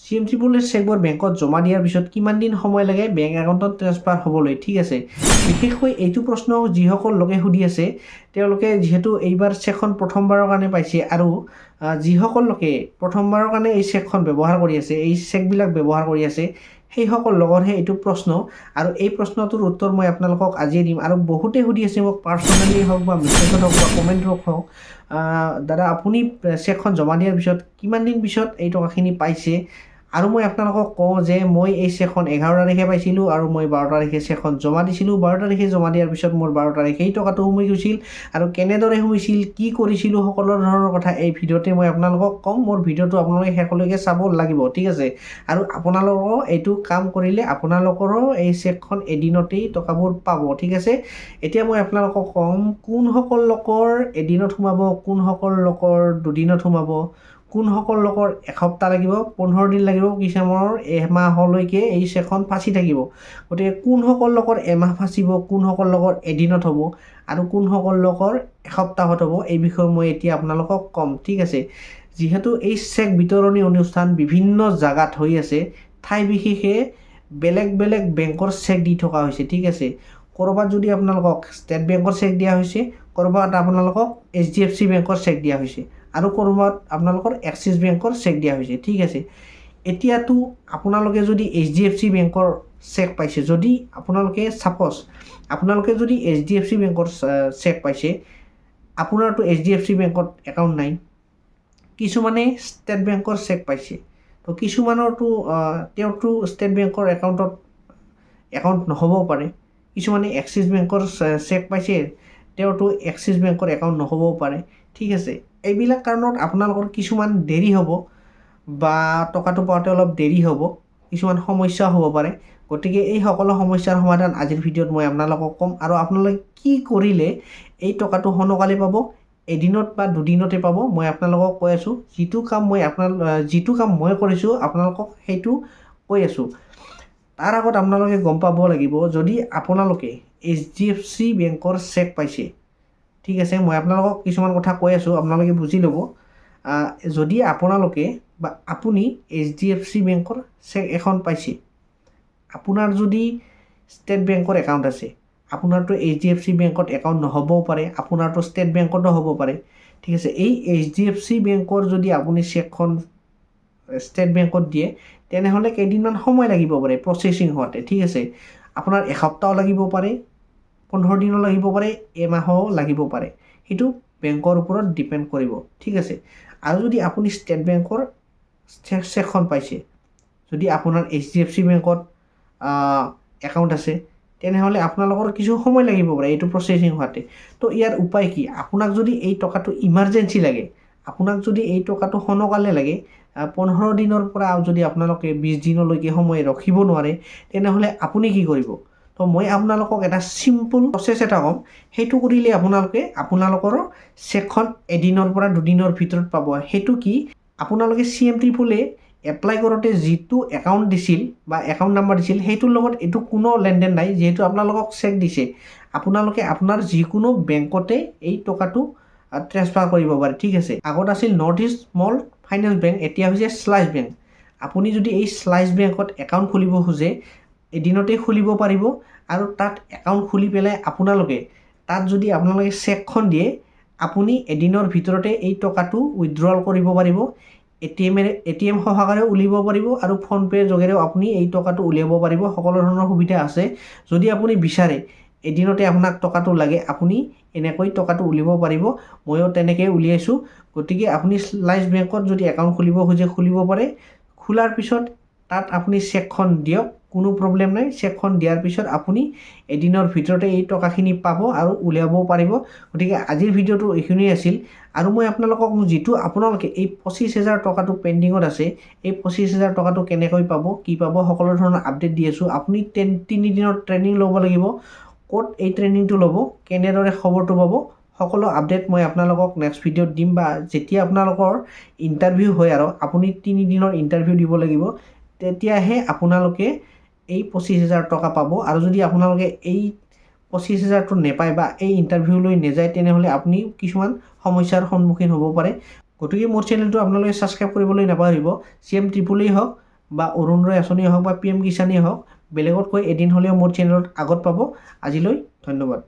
CM ট্ৰিপলৰ চেকবোৰ বেংকত জমা দিয়াৰ পিছত কিমান দিন সময় লাগে বেংক একাউণ্টত ট্ৰান্সফাৰ হ'বলৈ? ঠিক আছে, বিশেষকৈ এইটো প্ৰশ্ন যিসকল লোকে সুধি আছে তেওঁলোকে যিহেতু এইবাৰ চেকখন প্ৰথমবাৰৰ কাৰণে পাইছে আৰু যিসকল লোকে প্ৰথমবাৰৰ কাৰণে এই চেকখন ব্যৱহাৰ কৰি আছে, এই চেকবিলাক ব্যৱহাৰ কৰি আছে, সেইসকল লোকৰহে এইটো প্ৰশ্ন। আৰু এই প্ৰশ্নটোৰ উত্তৰ মই আপোনালোকক আজিয়ে দিম। আৰু বহুতে সুধি আছে মোক পাৰ্চনেলি হওক বা মেছেজত হওক বা কমেণ্টত হওক, দাদা আপুনি চেকখন জমা দিয়াৰ পিছত কিমান দিন পিছত এই টকাখিনি পাইছে? আৰু মই আপোনালোকক কওঁ যে মই এই চেকখন 11 তাৰিখে পাইছিলোঁ আৰু মই 12 তাৰিখে চেকখন জমা দিছিলোঁ। 12 তাৰিখে জমা দিয়াৰ পিছত মোৰ 12 তাৰিখে এই টকাটো সোমাই গৈছিল। আৰু কেনেদৰে সোমাইছিল, কি কৰিছিলোঁ, সকলো ধৰণৰ কথা এই ভিডিঅ'তে মই আপোনালোকক ক'ম। মোৰ ভিডিঅ'টো আপোনালোকে শেষলৈকে চাব লাগিব, ঠিক আছে। আৰু আপোনালোকেও এইটো কাম কৰিলে আপোনালোকৰো এই চেকখন এদিনতেই টকাবোৰ পাব, ঠিক আছে। এতিয়া মই আপোনালোকক ক'ম কোনসকল লোকৰ এদিনত সোমাব, কোনসকল লোকৰ দুদিনত সোমাব, কোনসকল লোকৰ এসপ্তাহ লাগিব, 15 দিন লাগিব, কিছুমানৰ এমাহলৈকে এই চেকখন ফাঁচি থাকিব। গতিকে কোনসকল লোকৰ এমাহ ফাঁচিব, কোনসকল লোকৰ এদিনত হ'ব আৰু কোনসকল লোকৰ এসপ্তাহত হ'ব, এই বিষয়ে মই এতিয়া আপোনালোকক ক'ম, ঠিক আছে। যিহেতু এই চেক বিতৰণী অনুষ্ঠান বিভিন্ন জাগাত হৈ আছে, ঠাই বিশেষে বেলেগ বেলেগ বেংকৰ চেক দি থকা হৈছে, ঠিক আছে। ক'ৰবাত যদি আপোনালোকক ষ্টেট বেংকৰ চেক দিয়া হৈছে, ক'ৰবাত আপোনালোকক HDFC বেংকৰ চেক দিয়া হৈছে আৰু ক'ৰবাত আপোনালোকৰ এক্সিছ বেংকৰ চেক দিয়া হৈছে, ঠিক আছে। এতিয়াতো আপোনালোকে যদি HDFC বেংকৰ চেক পাইছে, যদি আপোনালোকে ছাপ'জ আপোনালোকে যদি HDFC বেংকৰ চেক পাইছে, আপোনাৰতো HDFC বেংকত একাউণ্ট নাই, কিছুমানে ষ্টেট বেংকৰ চেক পাইছে, তো কিছুমানৰতো তেওঁৰতো ষ্টেট বেংকৰ একাউণ্ট নহ'বও পাৰে। কিছুমানে এক্সিছ বেংকৰ চেক পাইছে, তেওঁৰতো এক্সিছ বেংকৰ একাউণ্ট নহ'বও পাৰে, ঠিক আছে। এইবিলাক কাৰণত আপোনালোকৰ কিছুমান দেৰি হ'ব বা টকাটো পাওঁতে অলপ দেৰি হ'ব, কিছুমান সমস্যা হ'ব পাৰে। গতিকে এই সকলো সমস্যাৰ সমাধান আজিৰ ভিডিঅ'ত মই আপোনালোকক ক'ম। আৰু আপোনালোকে কি কৰিলে এই টকাটো সোনকালে পাব, এদিনত বা দুদিনতে পাব, মই আপোনালোকক কৈ আছোঁ। যিটো কাম মই কৰিছোঁ আপোনালোকক সেইটো কৈ আছোঁ। তাৰ আগত আপোনালোকে গম পাব লাগিব, যদি আপোনালোকে HDFC বেংকৰ চেক পাইছে, ঠিক আছে, মই আপোনালোকক কিছুমান কথা কৈ আছোঁ, আপোনালোকে বুজি ল'ব। যদি আপোনালোকে বা আপুনি HDFC বেংকৰ চেক এখন পাইছে, আপোনাৰ যদি ষ্টেট বেংকৰ একাউণ্ট আছে, আপোনাৰতো HDFC বেংকত একাউণ্ট নহ'বও পাৰে, আপোনাৰতো ষ্টেট বেংকতো হ'ব পাৰে, ঠিক আছে। এই HDFC বেংকৰ যদি আপুনি চেকখন ষ্টেট বেংকত দিয়ে, তেনেহ'লে কেইদিনমান সময় লাগিব পাৰে প্ৰচেছিং হোৱাতে, ঠিক আছে। আপোনাৰ এসপ্তাহ লাগিব পাৰে, 15 দিনো লাগিব পাৰে, এমাহো লাগিব পাৰে, সেইটো বেংকৰ ওপৰত ডিপেণ্ড কৰিব, ঠিক আছে। আৰু যদি আপুনি ষ্টেট বেংকৰ চেকখন পাইছে, যদি আপোনাৰ HDFC বেংকত একাউণ্ট আছে, তেনেহ'লে আপোনালোকৰ কিছু সময় লাগিব পাৰে এইটো প্ৰচেছিং হোৱাতে। তো ইয়াৰ উপায় কি? আপোনাক যদি এই টকাটো ইমাৰ্জেঞ্চি লাগে, আপোনাক যদি এই টকাটো সোনকালে লাগে, 15 দিনৰ পৰা যদি আপোনালোকে 20 দিনলৈকে সময় ৰখিব নোৱাৰে, তেনেহ'লে আপুনি কি কৰিব? তো মই আপোনালোকক এটা চিম্পল প্ৰচেছ এটা ক'ম, সেইটো কৰিলে আপোনালোকৰ চেকখন এদিনৰ পৰা দুদিনৰ ভিতৰত পাব। সেইটো কি? আপোনালোকে CM ট্ৰিপলে এপ্লাই কৰোঁতে যিটো একাউণ্ট দিছিল বা একাউণ্ট নাম্বাৰ দিছিল, সেইটোৰ লগত এইটো কোনো লেনদেন নাই। যিহেতু আপোনালোকক চেক দিছে, আপোনালোকে আপোনাৰ যিকোনো বেংকতে এই টকাটো ট্ৰেন্সফাৰ কৰিব পাৰে, ঠিক আছে। আগত আছিল north east small finance bank, এতিয়া হৈছে স্লাইচ বেংক। আপুনি যদি এই স্লাইচ বেংকত একাউণ্ট খুলিব খোজে, এদিনতেই খুলিব পাৰিব। আৰু তাত একাউণ্ট খুলি পেলাই তাত যদি আপোনালোকে চেকখন দিয়ে, আপুনি এদিনৰ ভিতৰতে এই টকাটো উইথড্ৰল কৰিব পাৰিব। ATM সহকাৰেও উলিয়াব পাৰিব আৰু ফোনপে'ৰ যোগেৰেও আপুনি এই টকাটো উলিয়াব পাৰিব। সকলো ধৰণৰ সুবিধা আছে। যদি আপুনি বিচাৰে এদিনতে আপোনাক টকাটো লাগে, আপুনি এনেকৈ টকাটো উলিয়াব পাৰিব। ময়ো তেনেকৈ উলিয়াইছোঁ। গতিকে আপুনি স্লাইচ বেংকত যদি একাউণ্ট খুলিব খোজে, খুলিব পাৰে। খোলাৰ পিছত তাত আপুনি চেকখন দিয়ক, কোনো প্ৰব্লেম নাই। চেকখন দিয়াৰ পিছত আপুনি এদিনৰ ভিতৰতে এই টকাখিনি পাব আৰু উলিয়াব পাৰিব। গতিকে আজিৰ ভিডিঅ'টো এইখিনিয়ে আছিল। আৰু মই আপোনালোকক যিটো আপোনালোকে এই 25,000 টকাটো পেণ্ডিঙত আছে, এই 25,000 টকাটো কেনেকৈ পাব, কি পাব, সকলো ধৰণৰ আপডেট দি আছোঁ। আপুনি 3 দিনৰ ট্ৰেইনিং ল'ব লাগিব। ক'ত এই ট্ৰেইনিংটো ল'ব, কেনেদৰে খবৰটো পাব, সকলো আপডেট মই আপোনালোকক নেক্সট ভিডিঅ'ত দিম। বা যেতিয়া আপোনালোকৰ ইণ্টাৰভিউ হয় আৰু আপুনি 3 দিনৰ ইণ্টাৰভিউ দিব লাগিব, তেতিয়াহে আপোনালোকে এই 25,000 টকা পাব। আৰু যদি আপোনালোকে এই 25,000টো নেপায় বা এই ইণ্টাৰভিউলৈ নেযায়, তেনেহ'লে আপুনি কিছুমান সমস্যাৰ সন্মুখীন হ'ব পাৰে। গতিকে মোৰ চেনেলটো আপোনালোকে ছাবস্ক্ৰাইব কৰিবলৈ নাপাহৰিব। CM ট্ৰিপলেই হওক বা অৰুণোদয় আঁচনিয়ে হওক বা PM কিষাণেই হওক বেলেগতকৈ এদিন হ'লেও মোৰ চেনেলত আগত পাব। আজিলৈ ধন্যবাদ।